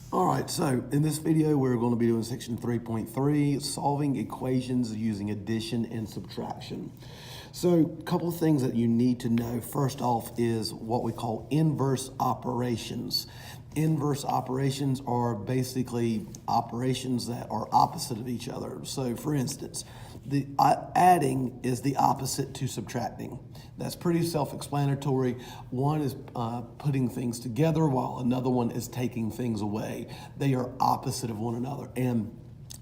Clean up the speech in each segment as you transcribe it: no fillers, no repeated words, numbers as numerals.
All right, so in this video, we're going to be doing section 3.3, solving equations using addition and subtraction. So a couple of things that you need to know. First off is what we call inverse operations. Inverse operations are basically operations that are opposite of each other. So for instance, the adding is the opposite to subtracting. That's pretty self-explanatory. One is putting things together while another one is taking things away. They are opposite of one another. And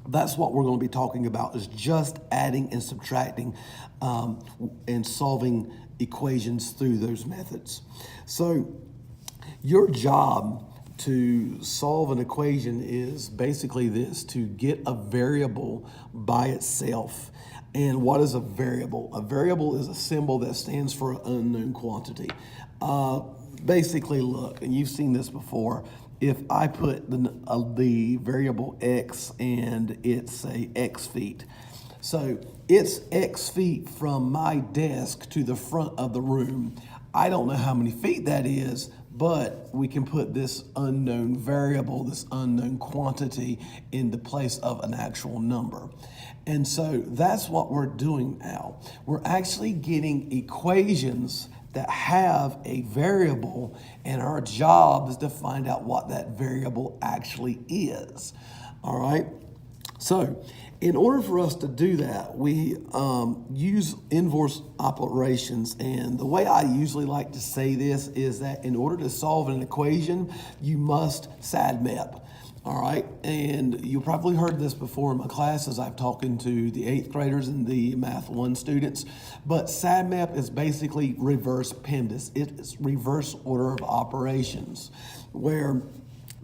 that's what we're going to be talking about, is just adding and subtracting and solving equations through those methods. So your job to solve an equation is basically this: to get a variable by itself. And what is a variable? A variable is a symbol that stands for an unknown quantity. Basically, look, and you've seen this before. If I put the variable x and it's say x feet, so it's x feet from my desk to the front of the room. I don't know how many feet that is, but we can put this unknown variable, this unknown quantity, in the place of an actual number. And so that's what we're doing now. We're actually getting equations that have a variable, and our job is to find out what that variable actually is. All right? So in order for us to do that, we use inverse operations. And the way I usually like to say this is that in order to solve an equation, you must SADMAP. All right, and you probably heard this before in my classes. I've talking to the 8th graders and the Math 1 students, but SADMAP is basically reverse Pemdas. It's reverse order of operations, where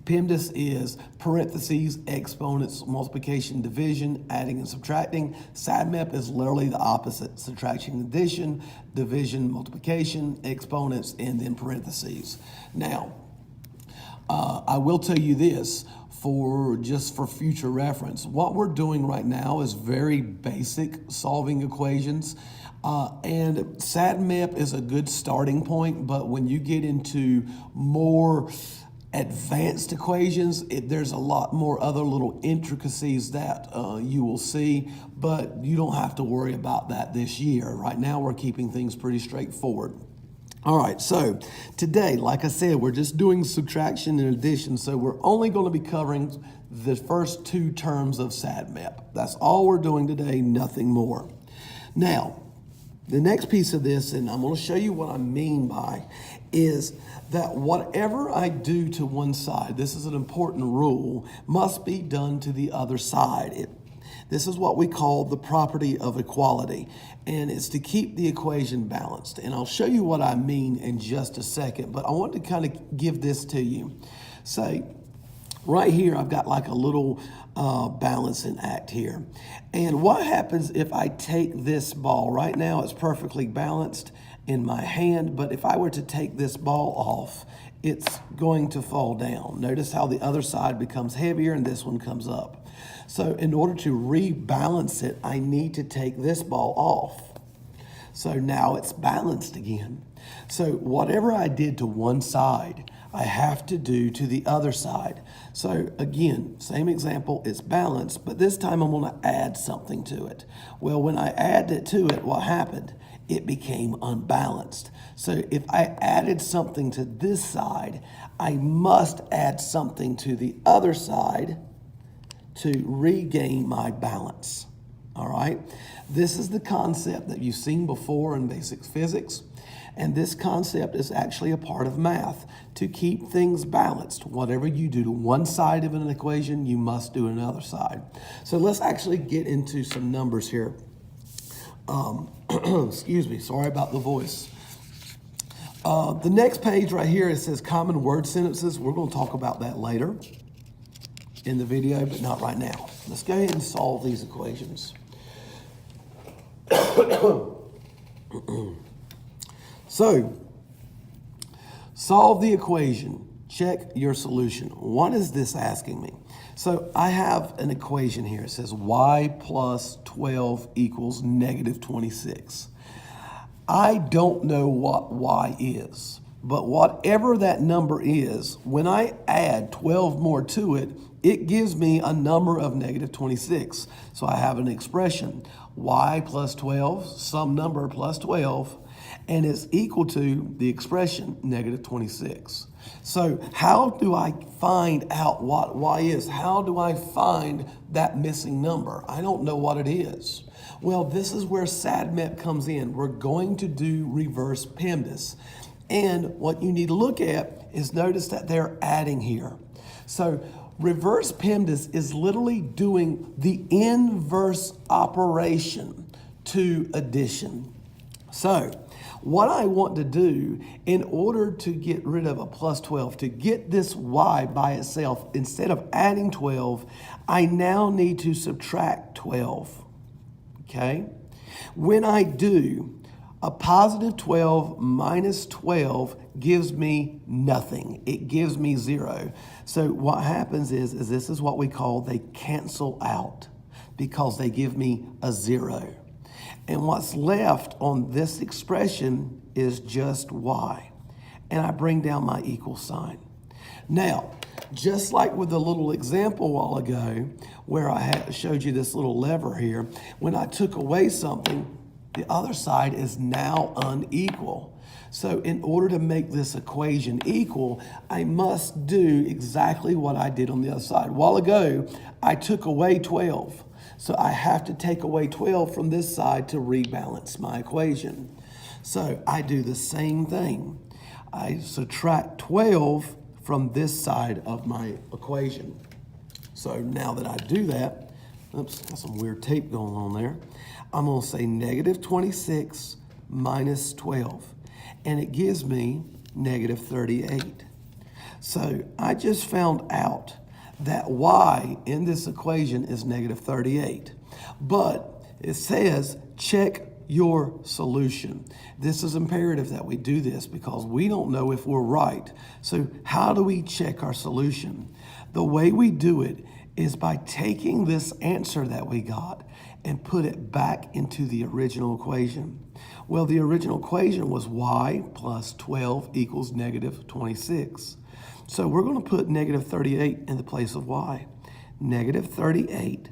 Pemdas is parentheses, exponents, multiplication, division, adding and subtracting. SADMAP is literally the opposite: subtraction, addition, division, multiplication, exponents, and then parentheses. Now, I will tell you this, for future reference. What we're doing right now is very basic solving equations. And SADMAP is a good starting point, but when you get into more advanced equations, there's a lot more other little intricacies that you will see, but you don't have to worry about that this year. Right now, we're keeping things pretty straightforward. All right, so today, like I said, we're just doing subtraction and addition, so we're only going to be covering the first 2 terms of SADMAP. That's all we're doing today, nothing more. Now, the next piece of this, and I'm going to show you what I mean by, is that whatever I do to one side, this is an important rule, must be done to the other side. This is what we call the property of equality, and it's to keep the equation balanced. And I'll show you what I mean in just a second, but I want to kind of give this to you. Say, right here, I've got like a little balancing act here. And what happens if I take this ball? Right now, it's perfectly balanced in my hand, but if I were to take this ball off, it's going to fall down. Notice how the other side becomes heavier and this one comes up. So in order to rebalance it, I need to take this ball off. So now it's balanced again. So whatever I did to one side, I have to do to the other side. So again, same example, it's balanced, but this time I'm going to add something to it. Well, when I add it to it, what happened? It became unbalanced. So if I added something to this side, I must add something to the other side to regain my balance. All right? This is the concept that you've seen before in basic physics. And this concept is actually a part of math, to keep things balanced. Whatever you do to one side of an equation, you must do another side. So let's actually get into some numbers here. Excuse me, sorry about the voice. The next page right here, it says common word sentences. We're going to talk about that later in the video, but not right now. Let's go ahead and solve these equations. So, solve the equation. Check your solution. What is this asking me? So I have an equation here. It says y plus 12 equals negative 26. I don't know what y is. But whatever that number is, when I add 12 more to it, it gives me a number of negative 26. So I have an expression, y plus 12, some number plus 12, and it's equal to the expression negative 26. So how do I find out what y is? How do I find that missing number? I don't know what it is. Well, this is where SADMEP comes in. We're going to do reverse Pemdas. And what you need to look at is notice that they're adding here. So reverse Pemdas is literally doing the inverse operation to addition. So what I want to do in order to get rid of a plus 12, to get this y by itself, instead of adding 12, I now need to subtract 12, okay? When I do, a positive 12 minus 12 gives me nothing. It gives me 0. So what happens is this is what we call they cancel out because they give me a 0. And what's left on this expression is just y. And I bring down my equal sign. Now, just like with the little example a while ago where I showed you this little lever here, when I took away something, the other side is now unequal. So in order to make this equation equal, I must do exactly what I did on the other side. A while ago, I took away 12. So I have to take away 12 from this side to rebalance my equation. So I do the same thing. I subtract 12 from this side of my equation. So now that I do that, oops, got some weird tape going on there. I'm going to say negative 26 minus 12, and it gives me negative 38. So I just found out that y in this equation is negative 38. But it says check your solution. This is imperative that we do this because we don't know if we're right. So how do we check our solution? The way we do it is by taking this answer that we got and put it back into the original equation. Well, the original equation was y plus 12 equals negative 26. So we're going to put negative 38 in the place of y. Negative 38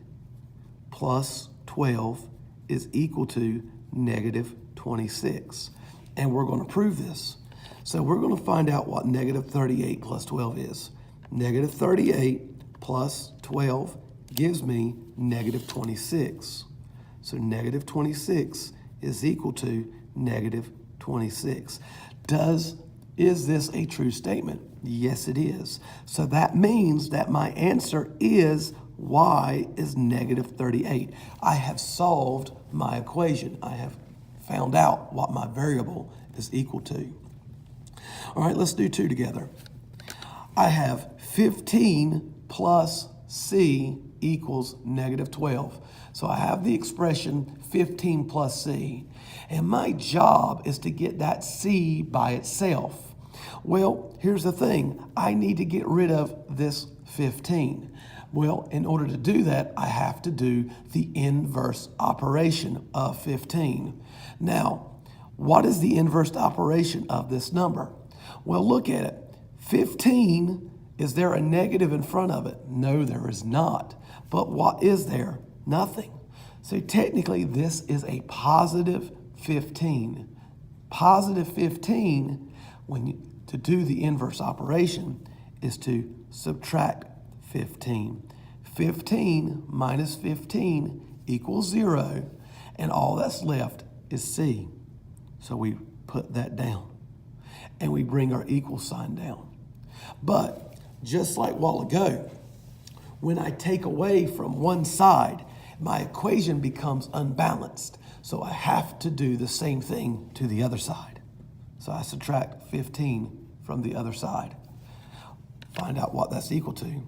plus 12 is equal to negative 26. And we're going to prove this. So we're going to find out what negative 38 plus 12 is. Negative 38 plus 12 gives me negative 26. So negative 26 is equal to negative 26. Is this a true statement? Yes, it is. So that means that my answer is y is negative 38. I have solved my equation. I have found out what my variable is equal to. All right, let's do 2 together. I have 15 plus c equals negative 12. So I have the expression 15 plus c. And my job is to get that c by itself. Well, here's the thing. I need to get rid of this 15. Well, in order to do that, I have to do the inverse operation of 15. Now, what is the inverse operation of this number? Well, look at it. 15, is there a negative in front of it? No, there is not. But what is there? Nothing. So technically, this is a positive 15. Positive 15, to do the inverse operation, is to subtract 15. 15 minus 15 equals 0, and all that's left is c. So we put that down, and we bring our equal sign down. But just like a while ago, when I take away from one side, my equation becomes unbalanced. So I have to do the same thing to the other side. So I subtract 15 from the other side. Find out what that's equal to.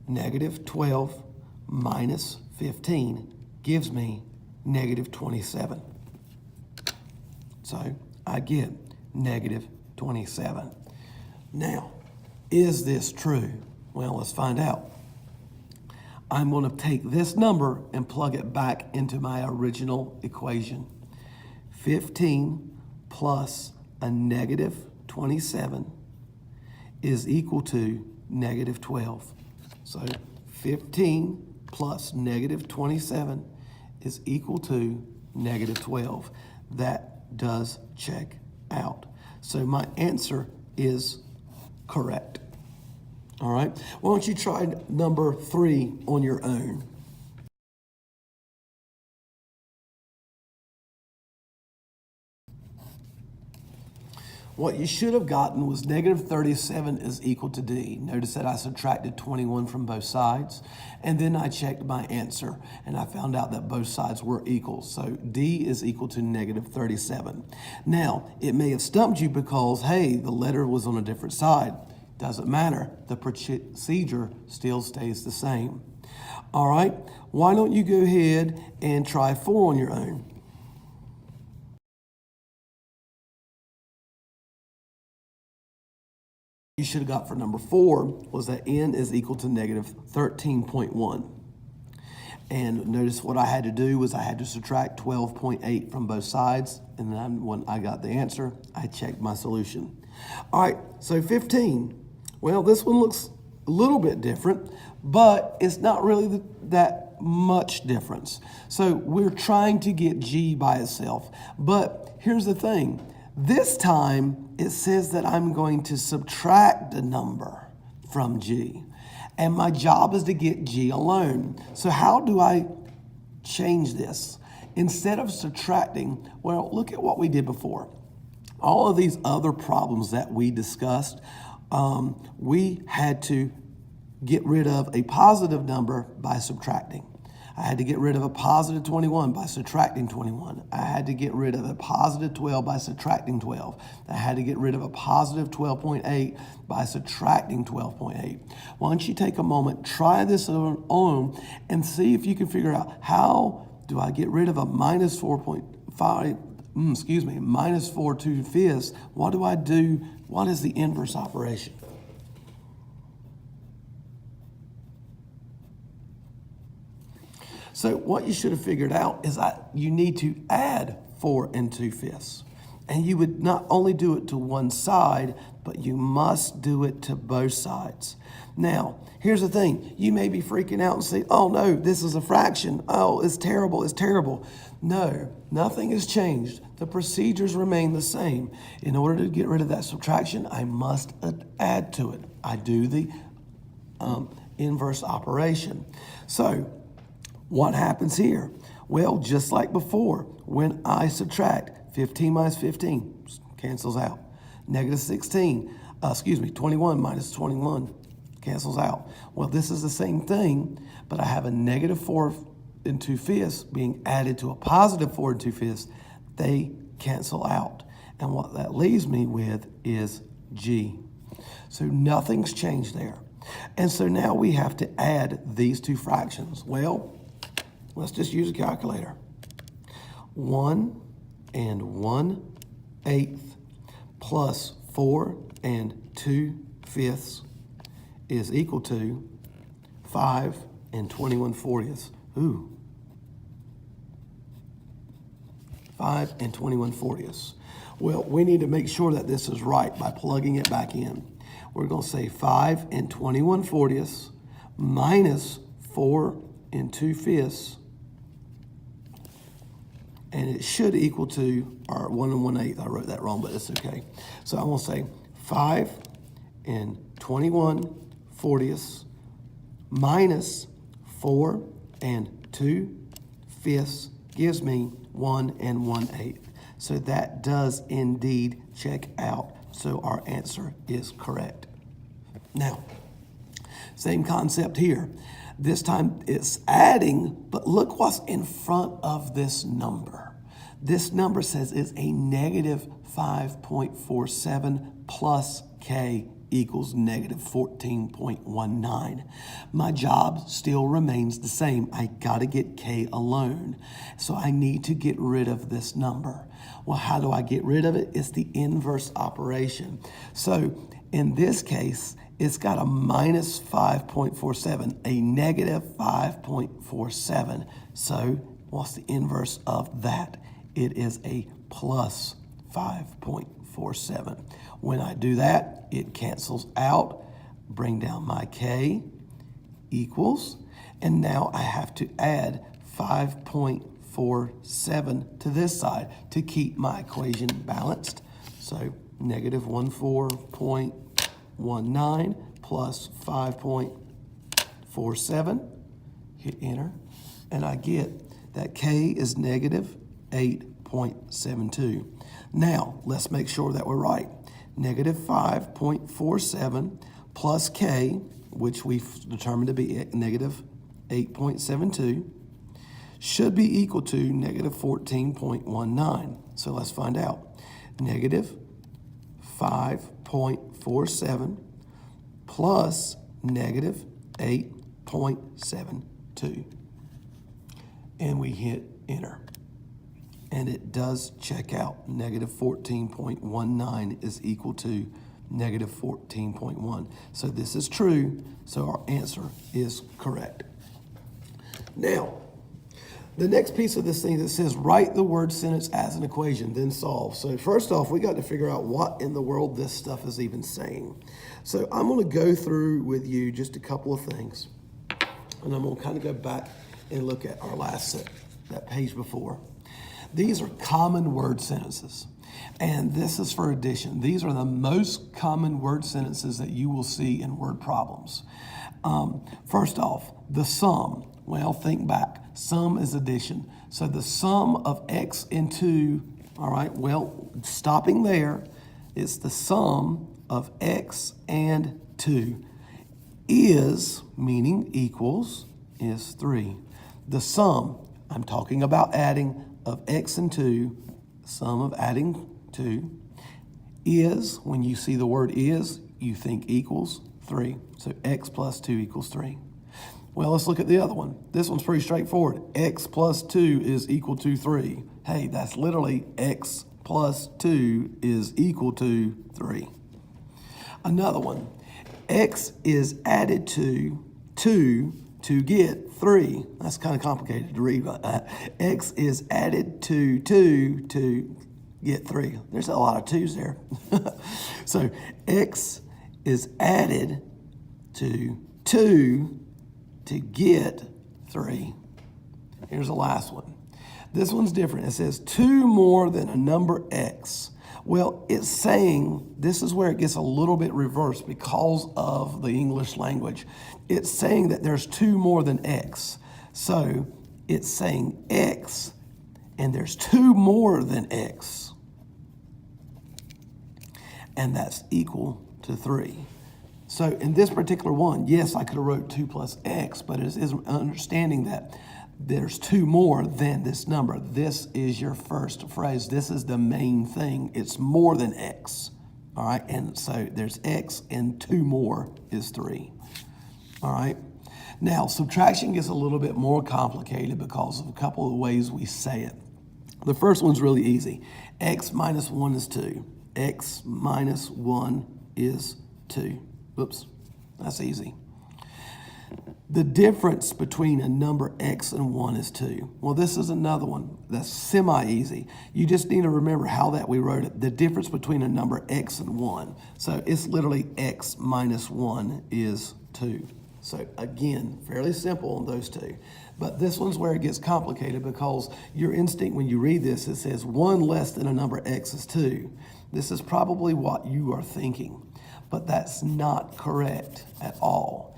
Negative 12 minus 15 gives me negative 27. So I get negative 27. Now, is this true? Well, let's find out. I'm going to take this number and plug it back into my original equation. 15 plus a negative 27 is equal to negative 12. So 15 plus negative 27 is equal to negative 12. That does check out. So my answer is correct. All right. Why don't you try number 3 on your own? What you should have gotten was negative 37 is equal to D. Notice that I subtracted 21 from both sides, and then I checked my answer, and I found out that both sides were equal. So D is equal to negative 37. Now, it may have stumped you because, hey, the letter was on a different side. Doesn't matter. The procedure still stays the same. All right, why don't you go ahead and try 4 on your own? You should have got for number 4 was that n is equal to negative 13.1. And notice what I had to do was I had to subtract 12.8 from both sides. And then when I got the answer, I checked my solution. All right, so 15. Well, this one looks a little bit different, but it's not really that much difference. So we're trying to get G by itself. But here's the thing. This time, it says that I'm going to subtract the number from G. And my job is to get G alone. So how do I change this? Instead of subtracting, well, look at what we did before. All of these other problems that we discussed, we had to get rid of a positive number by subtracting. I had to get rid of a positive 21 by subtracting 21. I had to get rid of a positive 12 by subtracting 12. I had to get rid of a positive 12.8 by subtracting 12.8. Why don't you take a moment, try this on, and see if you can figure out how do I get rid of a minus 4.5, minus 4 2/5. What do I do? What is the inverse operation? So what you should have figured out is that you need to add 4 2/5. And you would not only do it to one side, but you must do it to both sides. Now, here's the thing. You may be freaking out and say, oh no, this is a fraction. Oh, it's terrible, it's terrible. No, nothing has changed. The procedures remain the same. In order to get rid of that subtraction, I must add to it. I do the inverse operation. So, what happens here? Well, just like before, when I subtract 15 minus 15, cancels out. Negative 21 minus 21 cancels out. Well, this is the same thing, but I have a negative 4 2/5 being added to a positive 4 2/5. They cancel out. And what that leaves me with is G. So nothing's changed there. And so now we have to add these two fractions. Well, let's just use a calculator. 1 1/8 plus 4 2/5 is equal to 5 21/40. Ooh. 5 21/40. Well, we need to make sure that this is right by plugging it back in. We're going to say 5 21/40 minus 4 2/5. And it should equal to, or 1 1/8. I wrote that wrong, but it's okay. So I'm going to say 5 21/40 minus 4 2/5 gives me 1 1/8. So that does indeed check out. So our answer is correct. Now, same concept here. This time it's adding, but look what's in front of this number. This number says it's a negative 5.47 plus K equals negative 14.19. My job still remains the same. I got to get K alone. So I need to get rid of this number. Well, how do I get rid of it? It's the inverse operation. So in this case, it's got a minus 5.47, a negative 5.47. So what's the inverse of that? It is a plus 5.47. 0.47. When I do that, it cancels out. Bring down my k equals, and now I have to add 5.47 to this side to keep my equation balanced. So negative 14.19 plus 5.47, hit enter, and I get that k is negative 8.72. Now, let's make sure that we're right. Negative 5.47 plus k, which we've determined to be negative 8.72, should be equal to negative 14.19. So let's find out. Negative 5.47 plus negative 8.72. And we hit enter. And it does check out. Negative 14.19 is equal to negative 14.1. So this is true, so our answer is correct. Now, the next piece of this thing that says write the word sentence as an equation, then solve. So first off, we got to figure out what in the world this stuff is even saying. So I'm going to go through with you just a couple of things, and I'm going to kind of go back and look at our last set, that page before. These are common word sentences, and this is for addition. These are the most common word sentences that you will see in word problems. First off, the sum. Well, think back. Sum is addition. So the sum of x and 2, all right, well, stopping there, it's the sum of x and 2 is, meaning equals, is 3. The sum, I'm talking about adding, of x and 2, sum of adding 2, is, when you see the word is, you think equals 3. So x plus 2 equals 3. Well, let's look at the other one. This one's pretty straightforward. X plus 2 is equal to 3. Hey, that's literally x plus 2 is equal to 3. Another one. X is added to 2 to get 3. That's kind of complicated to read like that. X is added to 2 to get 3. There's a lot of 2's there. So x is added to 2 to get 3. Here's the last one. This one's different. It says 2 more than a number x. Well, it's saying, this is where it gets a little bit reversed because of the English language. It's saying that there's 2 more than x. So it's saying x, and there's 2 more than x. And that's equal to 3. So in this particular one, yes, I could have wrote 2 plus x, but it is understanding that there's 2 more than this number. This is your first phrase. This is the main thing. It's more than x. All right, and so there's x and 2 more is 3. All right. Now, subtraction gets a little bit more complicated because of a couple of ways we say it. The first one's really easy. X minus 1 is 2. X minus 1 is 2. Oops, that's easy. The difference between a number x and 1 is 2. Well, this is another one that's semi-easy. You just need to remember how that we wrote it. The difference between a number x and 1. So it's literally x minus 1 is 2. So again, fairly simple on those two. But this one's where it gets complicated because your instinct when you read this, it says 1 less than a number x is 2. This is probably what you are thinking. But that's not correct at all.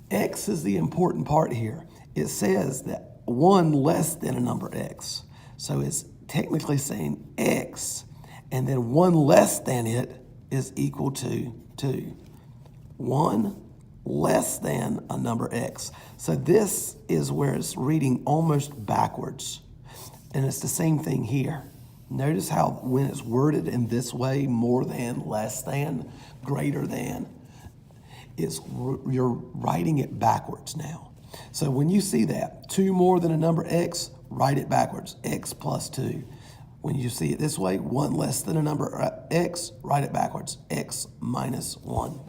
X is the important part here. It says that 1 less than a number x. So it's technically saying x, and then 1 less than it is equal to 2. 1 less than a number x. So this is where it's reading almost backwards. And it's the same thing here. Notice how when it's worded in this way, more than, less than, greater than, you're writing it backwards now. So when you see that, 2 more than a number x, write it backwards, x plus 2. When you see it this way, 1 less than a number x, write it backwards, x minus 1.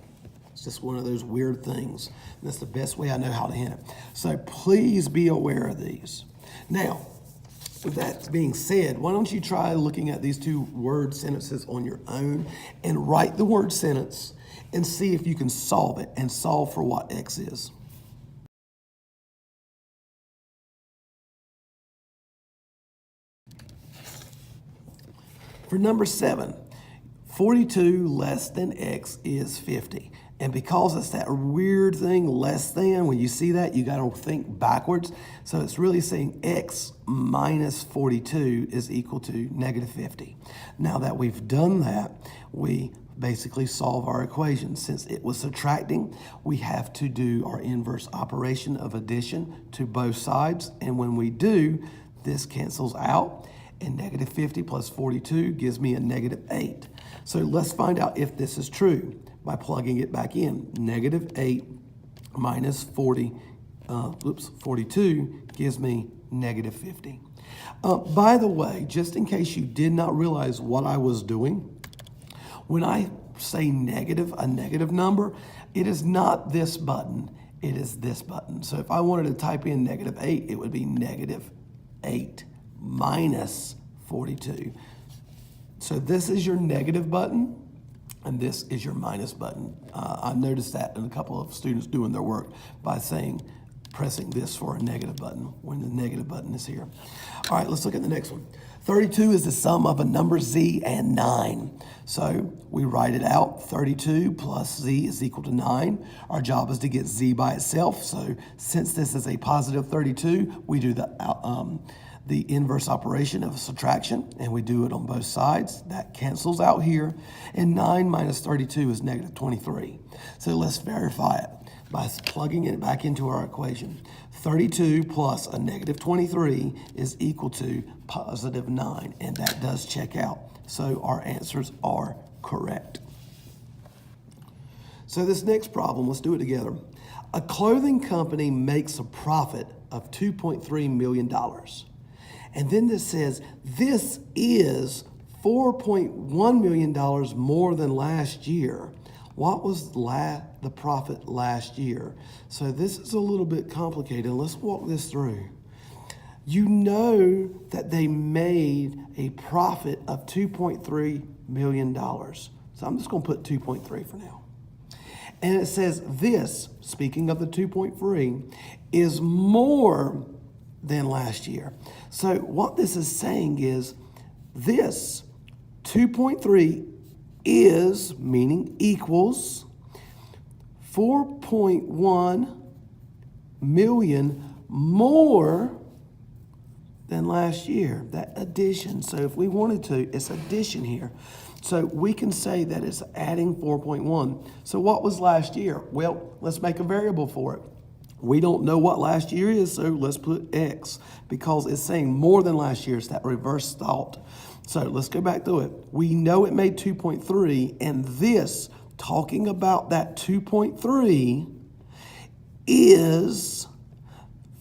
It's just one of those weird things. And that's the best way I know how to hint it. So please be aware of these. Now, with that being said, why don't you try looking at these two word sentences on your own and write the word sentence and see if you can solve it and solve for what x is. For number 7, 42 less than x is 50. And because it's that weird thing, less than, when you see that, you got to think backwards. So it's really saying x minus 42 is equal to negative 50. Now that we've done that, we basically solve our equation. Since it was subtracting, we have to do our inverse operation of addition to both sides. And when we do, this cancels out. And negative 50 plus 42 gives me a negative 8. So let's find out if this is true by plugging it back in. Negative 8 minus 42 gives me negative 50. By the way, just in case you did not realize what I was doing, when I say negative, a negative number, it is not this button, it is this button. So if I wanted to type in negative 8, it would be negative 8 minus 42. So this is your negative button, and this is your minus button. I noticed that in a couple of students doing their work by pressing this for a negative button when the negative button is here. All right, let's look at the next one. 32 is the sum of a number z and 9. So we write it out. 32 plus z is equal to 9. Our job is to get z by itself. So since this is a positive 32, we do the inverse operation of subtraction, and we do it on both sides. That cancels out here. And 9 minus 32 is negative 23. So let's verify it by plugging it back into our equation. 32 plus a negative 23 is equal to positive 9, and that does check out. So our answers are correct. So this next problem, let's do it together. A clothing company makes a profit of $2.3 million. And then this says, this is $4.1 million more than last year. What was the profit last year? So this is a little bit complicated. Let's walk this through. You know that they made a profit of $2.3 million. So I'm just going to put 2.3 for now. And it says this, speaking of the 2.3, is more than last year. So what this is saying is this 2.3 is, meaning equals, 4.1 million more than last year. That addition. So if we wanted to, it's addition here. So we can say that it's adding 4.1. So what was last year? Well, let's make a variable for it. We don't know what last year is, so let's put X because it's saying more than last year. It's that reverse thought. So let's go back through it. We know it made 2.3, and this, talking about that 2.3, is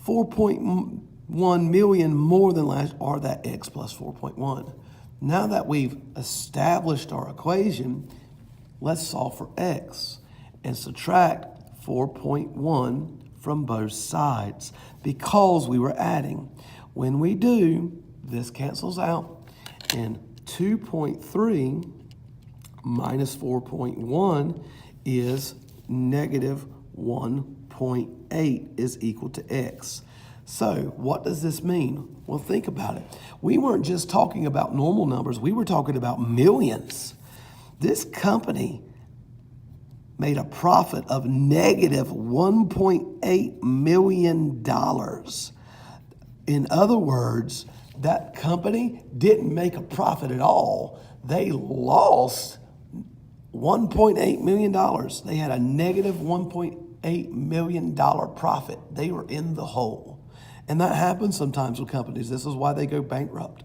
4.1 million more than last, or that X plus 4.1. Now that we've established our equation, let's solve for X and subtract 4.1 from both sides because we were adding. When we do, this cancels out, and 2.3 minus 4.1 is negative 1.8 is equal to X. So what does this mean? Well, think about it. We weren't just talking about normal numbers. We were talking about millions. This company made a profit of negative $1.8 million. In other words, that company didn't make a profit at all. They lost $1.8 million. They had a negative $1.8 million profit. They were in the hole. And that happens sometimes with companies. This is why they go bankrupt.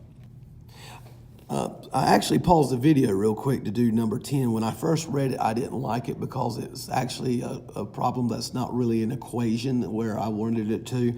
I actually paused the video real quick to do number 10. When I first read it, I didn't like it because it's actually a problem that's not really an equation where I wanted it to.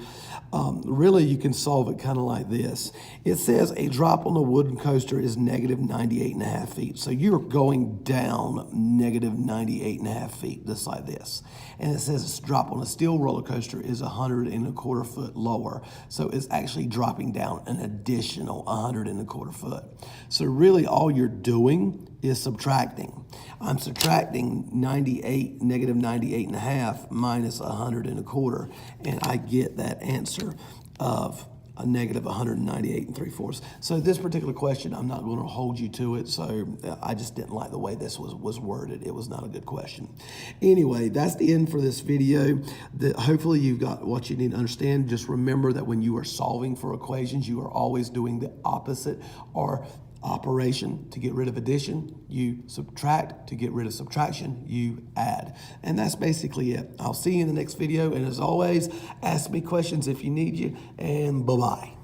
Really, you can solve it kind of like this. It says a drop on a wooden coaster is negative 98.5 feet. So you're going down negative 98.5 feet, just like this. And it says a drop on a steel roller coaster is 125 foot lower. So it's actually dropping down an additional 125 foot. So really all you're doing is subtracting. I'm subtracting negative 98.5 minus 125, and I get that answer of a negative 198 3/4. So this particular question, I'm not going to hold you to it. So I just didn't like the way this was worded. It was not a good question. Anyway, that's the end for this video. Hopefully you've got what you need to understand. Just remember that when you are solving for equations, you are always doing the opposite or operation. To get rid of addition, you subtract. To get rid of subtraction, you add. And that's basically it. I'll see you in the next video. And as always, ask me questions if you need you. And bye-bye.